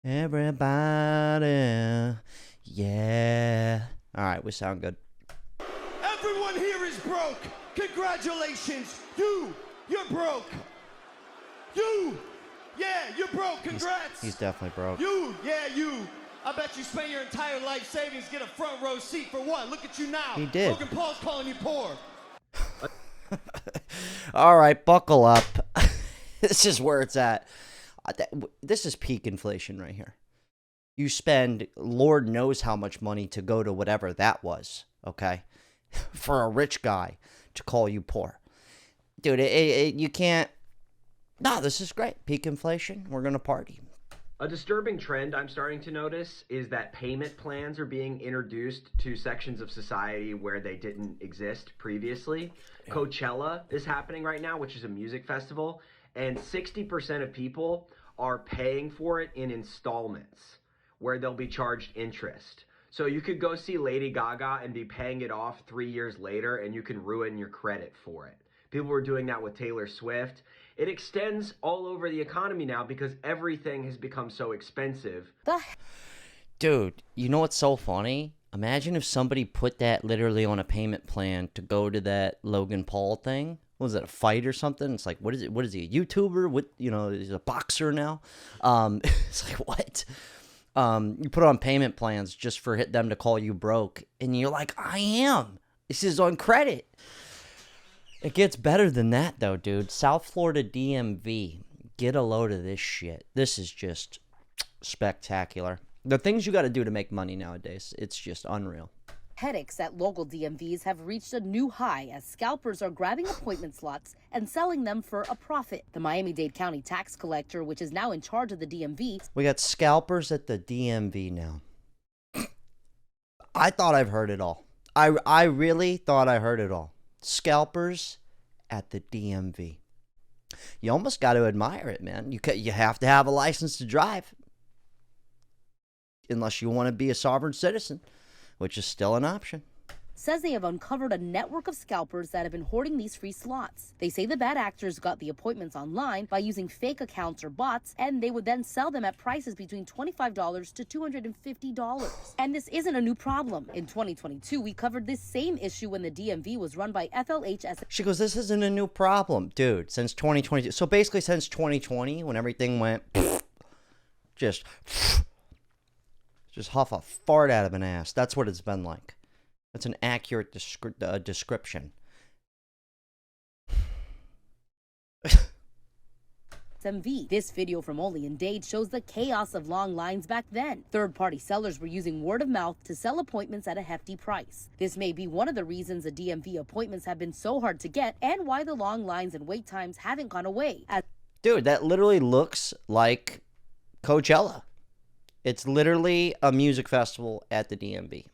Everybody. Yeah. All right, we sound good. Everyone here is broke. Congratulations. You're broke. You're broke. Congrats. He's definitely broke. You. I bet you spent your entire life savings to get a front row seat for what? Look at you now. He did. Logan Paul's calling you poor. All right, buckle up. This is where it's at. This is peak inflation right here. You spend Lord knows how much money to go to whatever that was, okay? For a rich guy to call you poor. Dude, you can't... No, this is great. Peak inflation. We're going to party. A disturbing trend I'm starting to notice is that payment plans are being introduced to sections of society where they didn't exist previously. Yeah. Coachella is happening right now, which is a music festival, and 60% of people are paying for it in installments where they'll be charged interest. So you could go see Lady Gaga and be paying it off 3 years later, and you can ruin your credit for it. People were doing that with Taylor Swift. It extends all over the economy now because everything has become so expensive. Dude, you know what's so funny? Imagine if somebody put that literally on a payment plan to go to that Logan Paul thing. What was it, a fight or something? It's like, what is it? What is he, a YouTuber? What, he's a boxer now? It's like, what? You put on payment plans just for them to call you broke, and you're like, I am. This is on credit. It gets better than that, though, dude. South Florida DMV. Get a load of this shit. This is just spectacular. The things you got to do to make money nowadays, it's just unreal. Headaches at local DMVs have reached a new high as scalpers are grabbing appointment slots and selling them for a profit. The Miami-Dade County tax collector, which is now in charge of the DMV. We got scalpers at the DMV now. I thought I've heard it all. I really thought I heard it all. Scalpers at the DMV. You almost got to admire it, man. You have to have a license to drive. Unless you want to be a sovereign citizen, which is still an option. Says they have uncovered a network of scalpers that have been hoarding these free slots. They say the bad actors got the appointments online by using fake accounts or bots, and they would then sell them at prices between $25 to $250. And this isn't a new problem. In 2022, we covered this same issue when the DMV was run by FLHS. She goes, this isn't a new problem, dude, since 2022. So basically since 2020, when everything went just huff a fart out of an ass. That's what it's been like. That's an accurate description. MV. This video from Only in Dade shows the chaos of long lines back then. Third-party sellers were using word of mouth to sell appointments at a hefty price. This may be one of the reasons the DMV appointments have been so hard to get and why the long lines and wait times haven't gone away. Dude, that literally looks like Coachella. It's literally a music festival at the DMV.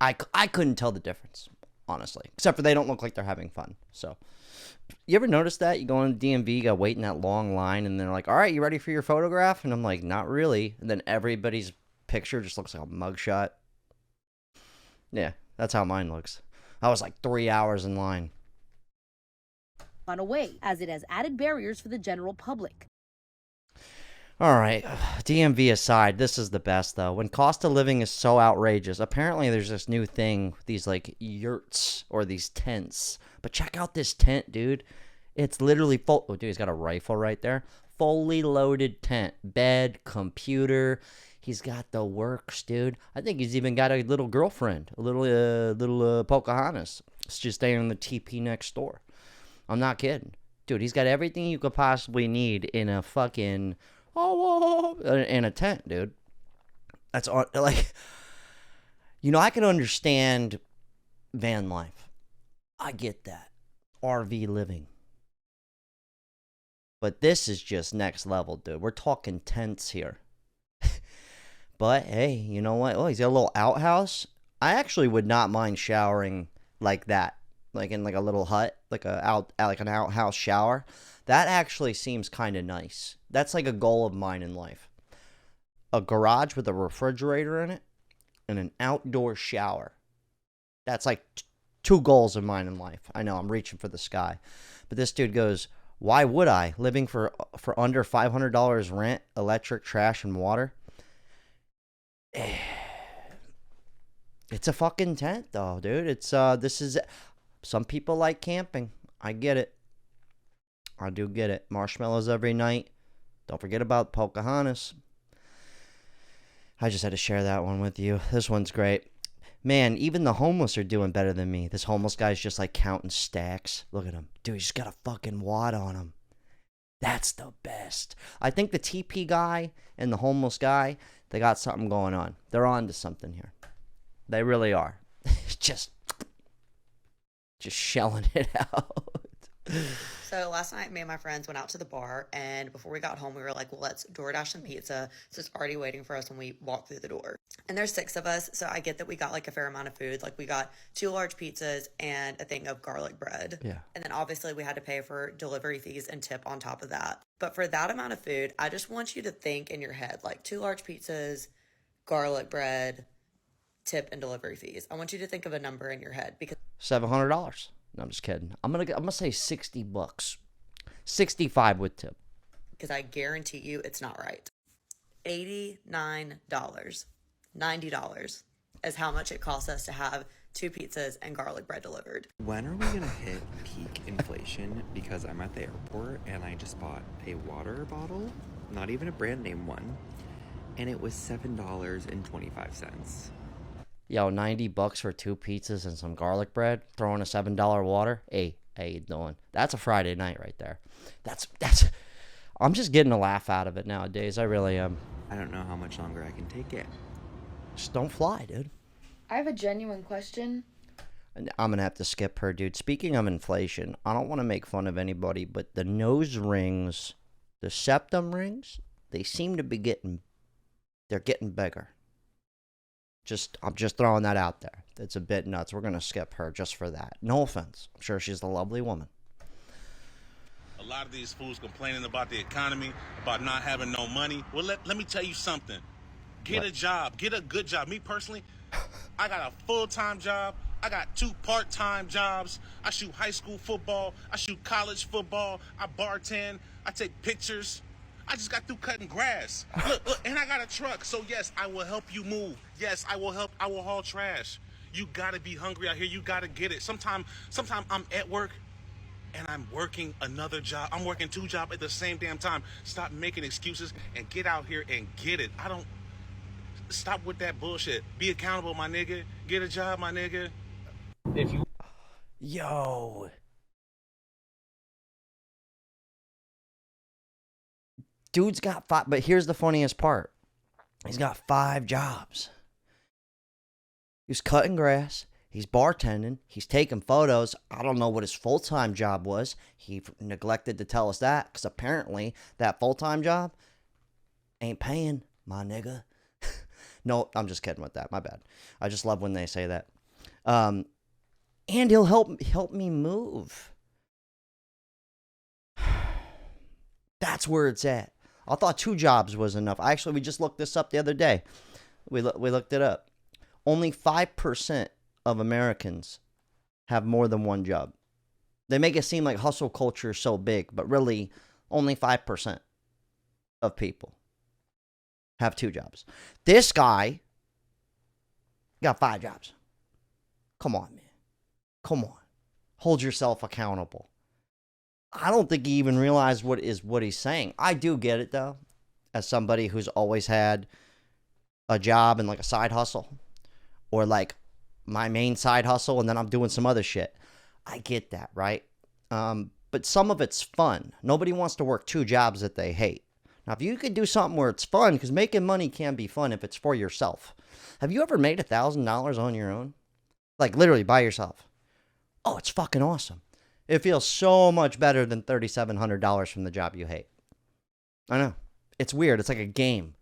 I couldn't tell the difference, honestly. Except for they don't look like they're having fun. So, you ever notice that? You go on the DMV, you got to wait in that long line, and they're like, all right, you ready for your photograph? And I'm like, not really. And then everybody's picture just looks like a mugshot. Yeah, that's how mine looks. I was like 3 hours in line. On away, as it has added barriers for the general public. All right, DMV aside, this is the best, though. When cost of living is so outrageous, apparently there's this new thing, these, like, yurts or these tents. But check out this tent, dude. It's literally full. Oh, dude, he's got a rifle right there. Fully loaded tent. Bed, computer. He's got the works, dude. I think he's even got a little girlfriend, a little Pocahontas. It's just staying in the TP next door. I'm not kidding. Dude, he's got everything you could possibly need in a fucking... in a tent, dude. That's like, I can understand van life. I get that. RV living. But this is just next level, dude. We're talking tents here. But hey, you know what? Oh, he's got a little outhouse. I actually would not mind showering like that, like in like a little hut, like an outhouse shower. That actually seems kind of nice. That's like a goal of mine in life. A garage with a refrigerator in it and an outdoor shower. That's like two goals of mine in life. I know I'm reaching for the sky. But this dude goes, Why would I? Living for under $500 rent, electric, trash, and water? It's a fucking tent, though, dude. It's this is. Some people like camping. I get it. I do get it. Marshmallows every night. Don't forget about Pocahontas. I just had to share that one with you. This one's great. Man, even the homeless are doing better than me. This homeless guy's just like counting stacks. Look at him. Dude, he's just got a fucking wad on him. That's the best. I think the TP guy and the homeless guy, they got something going on. They're on to something here. They really are. just shelling it out. So last night, me and my friends went out to the bar, and before we got home, we were like, well, let's DoorDash some pizza. So it's already waiting for us when we walk through the door. And there's 6 of us, so I get that we got like a fair amount of food. Like we got 2 large pizzas and a thing of garlic bread. Yeah. And then obviously we had to pay for delivery fees and tip on top of that. But for that amount of food, I just want you to think in your head, like 2 large pizzas, garlic bread, tip, and delivery fees. I want you to think of a number in your head because $700. No, I'm just kidding. I'm gonna say $60. 65 with tip. because I guarantee you it's not right. $89, $90 is how much it costs us to have 2 pizzas and garlic bread delivered. When are we gonna hit peak inflation? Because I'm at the airport and I just bought a water bottle, not even a brand name one, and it was $7.25. Yo, $90 for 2 pizzas and some garlic bread, throwing a $7 water. Hey, how you doing? That's a Friday night right there. That's. I'm just getting a laugh out of it nowadays. I really am. I don't know how much longer I can take it. Just don't fly, dude. I have a genuine question. I'm gonna have to skip her, dude. Speaking of inflation, I don't want to make fun of anybody, but the nose rings, the septum rings, they seem to be getting bigger. I'm just throwing that out there. It's a bit nuts. We're gonna skip her just for that. No offense. I'm sure she's a lovely woman. A lot of these fools complaining about the economy, about not having no money. Well, let me tell you something. Get a job. Get a good job. Me personally, I got a full-time job. I got 2 part-time jobs. I shoot high school football. I shoot college football. I bartend. I take pictures. I just got through cutting grass. Look, and I got a truck. So, yes, I will help you move. Yes, I will help. I will haul trash. You got to be hungry out here. You got to get it. Sometime I'm at work and I'm working another job. I'm working 2 jobs at the same damn time. Stop making excuses and get out here and get it. Stop with that bullshit. Be accountable, my nigga. Get a job, my nigga. Yo. Dude's got 5, but here's the funniest part. He's got 5 jobs. He's cutting grass. He's bartending. He's taking photos. I don't know what his full-time job was. He neglected to tell us that because apparently that full-time job ain't paying, my nigga. No, I'm just kidding with that. My bad. I just love when they say that. And he'll help me move. That's where it's at. I thought 2 jobs was enough. We just looked this up the other day. We looked it up. Only 5% of Americans have more than 1 job. They make it seem like hustle culture is so big, but really only 5% of people have 2 jobs. This guy got 5 jobs. Come on, man. Come on. Hold yourself accountable. I don't think he even realized what he's saying. I do get it, though, as somebody who's always had a job and like a side hustle, or like my main side hustle, and then I'm doing some other shit. I get that, right? But some of it's fun. Nobody wants to work 2 jobs that they hate. Now, if you could do something where it's fun, because making money can be fun if it's for yourself. Have you ever made $1,000 on your own? Like literally by yourself. Oh, it's fucking awesome. It feels so much better than $3,700 from the job you hate. I know. It's weird. It's like a game.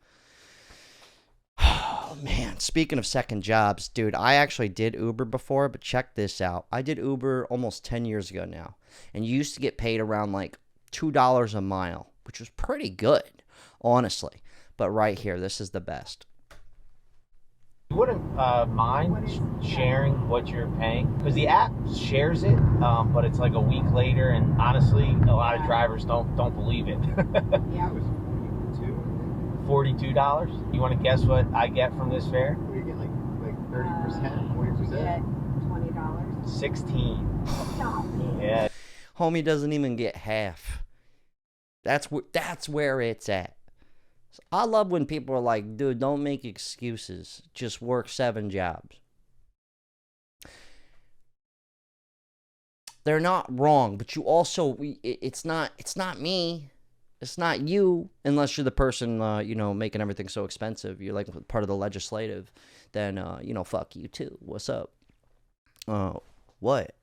Oh, man. Speaking of second jobs, dude, I actually did Uber before, but check this out. I did Uber almost 10 years ago now, and you used to get paid around like $2 a mile, which was pretty good, honestly. But right here, this is the best. wouldn't mind sharing what you're paying, because the app shares it, but it's like a week later, and honestly, a lot of drivers don't believe it. Yeah. It was $42. You want to guess what I get from this fare? What do you get, like 30%, 40%? $20. 16. Yeah. Homie doesn't even get half. That's where it's at. I love when people are like, dude, don't make excuses. Just work 7 jobs. They're not wrong, but you also, it's not me. It's not you, unless you're the person, making everything so expensive. You're like part of the legislative. Then, fuck you too. What's up? What?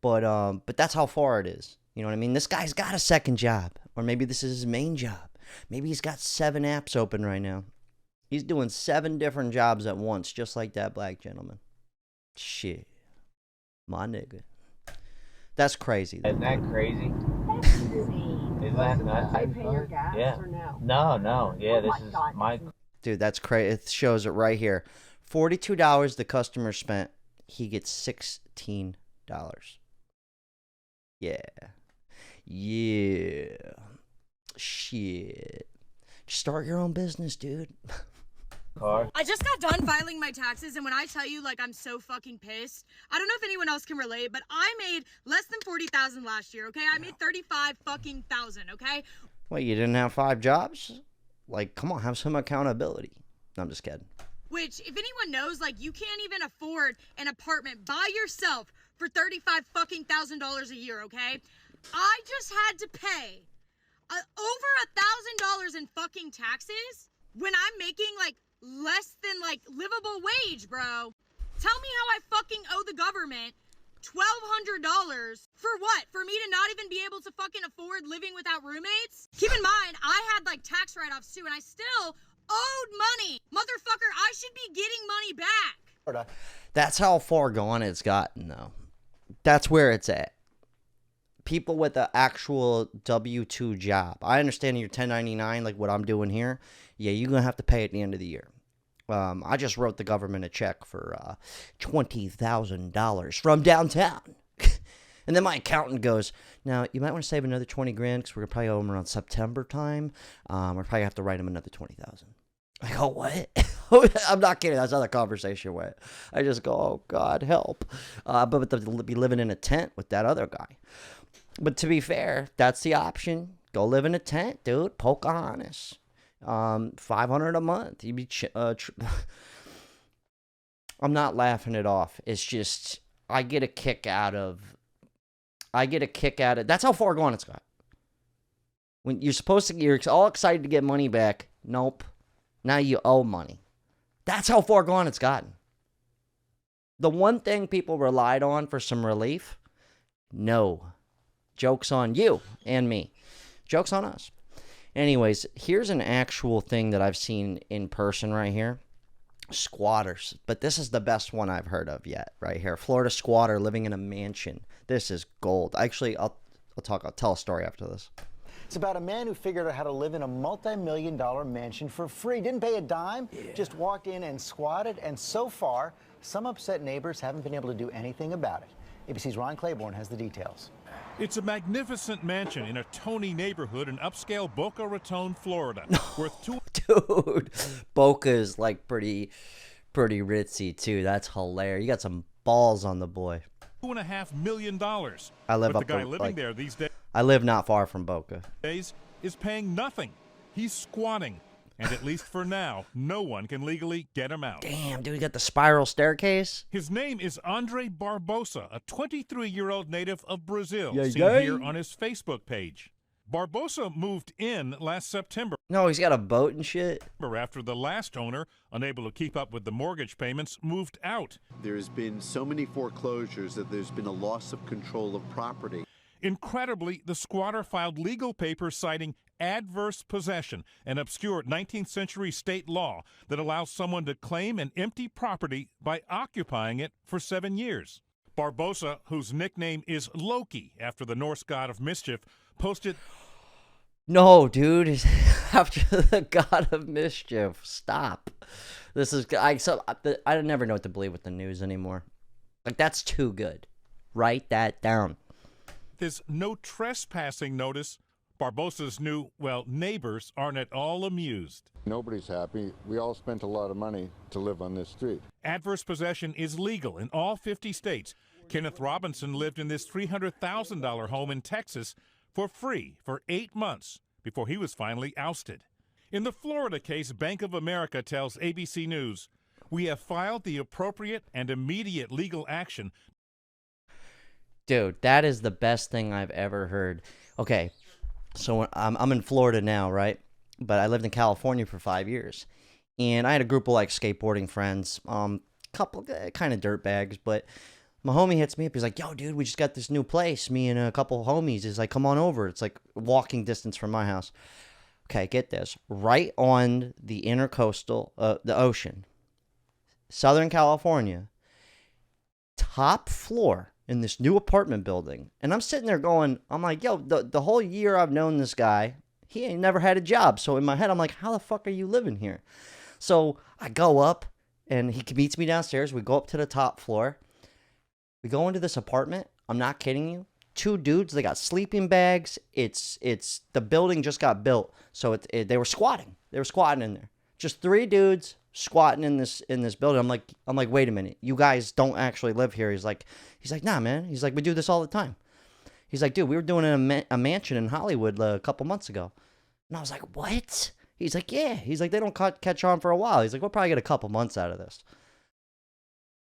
But that's how far it is. You know what I mean? This guy's got a second job, or maybe this is his main job. Maybe he's got 7 apps open right now. He's doing 7 different jobs at once, just like that black gentleman. Shit. My nigga. That's crazy. Isn't that crazy? Isn't that nuts? I pay your gas or no? No. Yeah, this is my... Dude, that's crazy. It shows it right here. $42 the customer spent. He gets $16. Yeah. Shit. Just start your own business, dude. I just got done filing my taxes, and when I tell you, I'm so fucking pissed, I don't know if anyone else can relate, but I made less than $40,000 last year, okay? I made $35,000, okay? Wait, you didn't have 5 jobs? Come on, have some accountability. No, I'm just kidding. Which, if anyone knows, you can't even afford an apartment by yourself for $35,000 a year, okay? I just had to pay over $1,000 in fucking taxes when I'm making less than livable wage, bro. Tell me how I fucking owe the government $1,200 for what? For me to not even be able to fucking afford living without roommates? Keep in mind, I had tax write-offs too, and I still owed money. Motherfucker, I should be getting money back. That's how far gone it's gotten, though. That's where it's at. People with the actual W-2 job. I understand you're 1099, like what I'm doing here. Yeah, you're going to have to pay at the end of the year. I just wrote the government a check for $20,000 from downtown. And then my accountant goes, now, you might want to save another 20 grand because we're going to probably owe them around September time. We're probably have to write them another 20,000. I go, what? I'm not kidding. That's how the conversation went. I just go, oh, God, help. But to be living in a tent with that other guy. But to be fair, that's the option. Go live in a tent, dude. Pocahontas. $500 a month. You'd be I'm not laughing it off. It's just I get a kick out of that's how far gone it's got. When you're all excited to get money back. Nope. Now you owe money. That's how far gone it's gotten. The one thing people relied on for some relief, no. Joke's on you and me. Joke's on us. Anyways, here's an actual thing that I've seen in person right here. Squatters. But this is the best one I've heard of yet, right here. Florida squatter living in a mansion. This is gold. Actually, I'll tell a story after this. It's about a man who figured out how to live in a multi-million-dollar mansion for free. Didn't pay a dime, just walked in and squatted. And so far, some upset neighbors haven't been able to do anything about it. ABC's Ron Claiborne has the details. It's a magnificent mansion in a Tony neighborhood in upscale Boca Raton, Florida. Worth Dude, Boca is pretty ritzy too. That's hilarious. You got some balls on the boy. $2.5 million. I live but the guy living there these days. I live not far from Boca. Is paying nothing. He's squatting. And at least for now, no one can legally get him out. Damn, dude, he got the spiral staircase. His name is Andre Barbosa, a 23-year-old native of Brazil, Yay, seen yay. here on his Facebook page. Barbosa moved in last September. No, he's got a boat and shit. After the last owner, unable to keep up with the mortgage payments, moved out. There's been so many foreclosures that there's been a loss of control of property. Incredibly, the squatter filed legal papers citing adverse possession, an obscure 19th century state law that allows someone to claim an empty property by occupying it for 7 years. Barbosa, whose nickname is Loki after the Norse god of mischief, posted... No, dude. After the God of Mischief. Stop. This is I never know what to believe with the news anymore. Like, that's too good. Write that down. This no trespassing notice, Barbosa's new, neighbors aren't at all amused. Nobody's happy. We all spent a lot of money to live on this street. Adverse possession is legal in all 50 states. Kenneth Robinson lived in this $300,000 home in Texas for free for 8 months before he was finally ousted. In the Florida case, Bank of America tells ABC News, "We have filed the appropriate and immediate legal action." Dude, that is the best thing I've ever heard. Okay, so I'm in Florida now, right? But I lived in California for 5 years. And I had a group of, like, skateboarding friends, couple kind of dirtbags, but my homie hits me up. He's like, yo, dude, we just got this new place. Me and a couple of homies. He's like, come on over. It's like walking distance from my house. Okay, get this. Right on the intercoastal, the ocean, Southern California, top floor in this new apartment building. And I'm sitting there going, I'm like, yo, the whole year I've known this guy, he ain't never had a job. So in my head, I'm like, how the fuck are you living here? So I go up, and he meets me downstairs. We go up to the top floor. We go into this apartment. I'm not kidding you. 2 dudes, they got sleeping bags. It's the building just got built. So they were squatting. They were squatting in there. Just 3 dudes squatting in this building. I'm like, wait a minute. You guys don't actually live here. He's like, nah, man. He's like, we do this all the time. He's like, dude, we were doing a mansion in Hollywood a couple months ago. And I was like, what? He's like, yeah. He's like, they don't catch on for a while. He's like, we'll probably get a couple months out of this.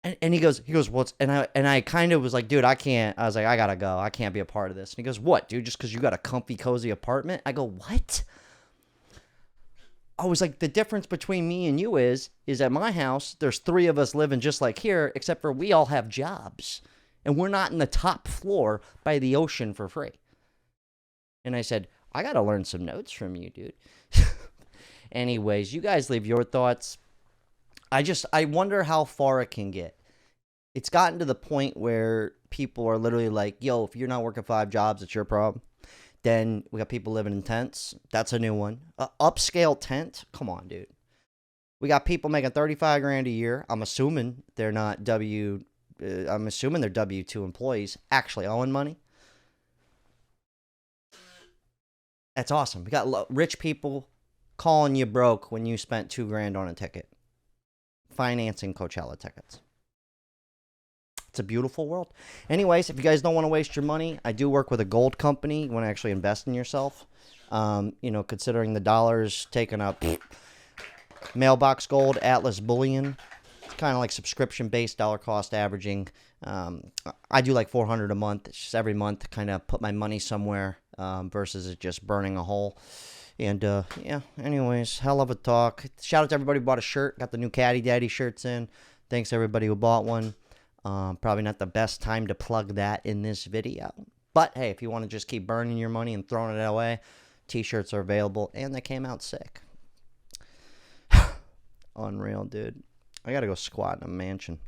And he goes, what's, and I kind of was like, dude, I can't. I was like, I gotta go. I can't be a part of this. And he goes, what, dude? Just because you got a comfy, cozy apartment? I go, what? I was like, the difference between me and you is at my house, there's 3 of us living just like here, except for we all have jobs. And we're not in the top floor by the ocean for free. And I said, I got to learn some notes from you, dude. Anyways, you guys leave your thoughts. I wonder how far it can get. It's gotten to the point where people are literally like, yo, if you're not working 5 jobs, it's your problem. Then we got people living in tents. That's a new one. Upscale tent? Come on, dude. We got people making $35,000 a year. I'm assuming they're not I'm assuming they're W-2 employees actually owing money. That's awesome. We got rich people calling you broke when you spent $2,000 on a ticket. Financing Coachella tickets. It's a beautiful world. Anyways, if you guys don't want to waste your money, I do work with a gold company. You want to actually invest in yourself. Considering the dollar's taken up. Mailbox Gold, Atlas Bullion. It's kind of like subscription-based, dollar cost averaging. I do like $400 a month. It's just every month, kind of put my money somewhere versus it just burning a hole. And, yeah, anyways, hell of a talk. Shout out to everybody who bought a shirt. Got the new Caddy Daddy shirts in. Thanks to everybody who bought one. Probably not the best time to plug that in this video. But, hey, if you want to just keep burning your money and throwing it away, T-shirts are available, and they came out sick. Unreal, dude. I gotta go squat in a mansion.